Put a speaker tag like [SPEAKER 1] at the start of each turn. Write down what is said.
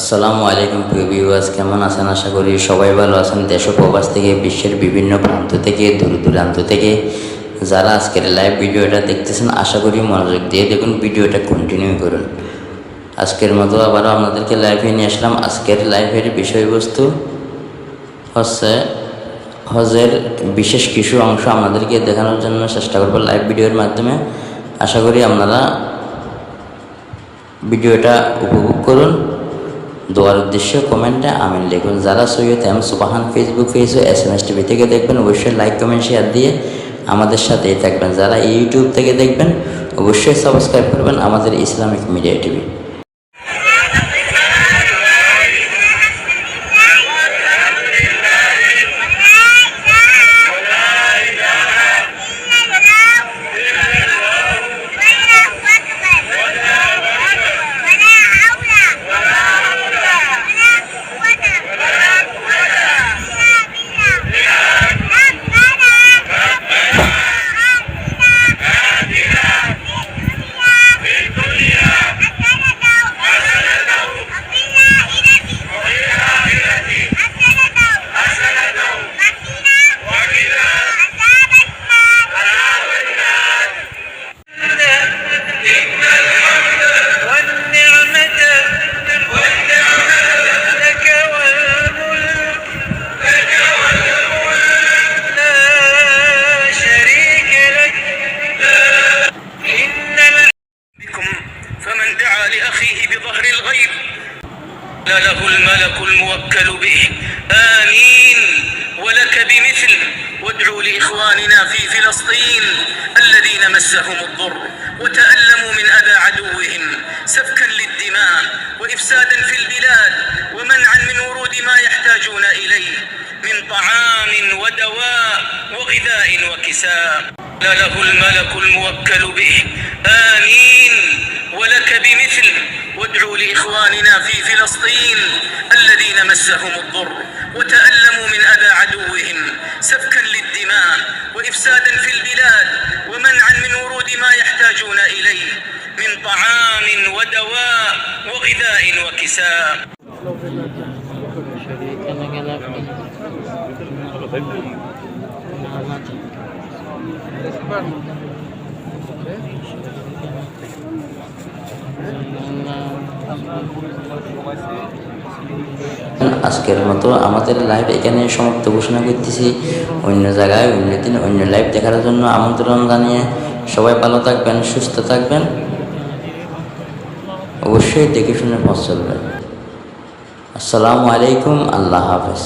[SPEAKER 1] আসসালামু আলাইকুম প্রিয় ভিউয়ার্স, কেমন আছেন? আশা করি সবাই ভালো আছেন। দেশ ও প্রবাস থেকে, বিশ্বের বিভিন্ন প্রান্ত থেকে, দূর দূরান্ত থেকে যারা আজকের লাইভ ভিডিওটা দেখতেছেন, আশা করি মনোযোগ দিয়ে দেখুন, ভিডিওটা কন্টিনিউ করুন। আজকের মতো আবারও আপনাদেরকে লাইভে নিয়ে আসলাম। আজকের লাইভের বিষয়বস্তু হচ্ছে হজের বিশেষ কিছু অংশ আপনাদেরকে দেখানোর জন্য চেষ্টা করব লাইভ ভিডিওর মাধ্যমে। আশা করি আপনারা ভিডিওটা উপভোগ করুন। দোয়ার উদ্দেশ্যে কমেন্টে আমিন লিখুন। যারা সৈয়দ এম সুবাহান ফেসবুক পেজ ও SMS টিভি থেকে দেখবেন, অবশ্যই লাইক কমেন্ট শেয়ার দিয়ে আমাদের সাথেই থাকবেন। যারা ইউটিউব থেকে দেখবেন, অবশ্যই সাবস্ক্রাইব করবেন আমাদের ইসলামিক মিডিয়া টিভি।
[SPEAKER 2] لأخيه بظهر الغيب له الملك الموكل به آمين ولك بمثل وادعوا لإخواننا في فلسطين الذين مسهم الضر وتألموا من أذى عدوهم سفكا للدماء وإفسادا في البلاد ومنعا من ورود ما يحتاجون إليه من طعام ودواء وغذاء وكساء له الملك الموكل به آمين ولك بمثل وادعوا لإخواننا في فلسطين الذين مسهم الضر وتألموا من أذى عدوهم سفكا للدماء وإفسادا في البلاد ومنعا من ورود ما يحتاجون إليه من طعام ودواء وغذاء وكساء
[SPEAKER 1] আজকের মতো আমাদের লাইভ এখানে সমাপ্ত ঘোষণা করতেছি। অন্য জায়গায় অন্য দিন অন্য লাইভ দেখার জন্য আমন্ত্রণ জানিয়ে সবাই ভালো থাকবেন, সুস্থ থাকবেন, অবশ্যই দেখে শুনে পথ চলবেন। আসসালামু আলাইকুম, আল্লাহ হাফেজ।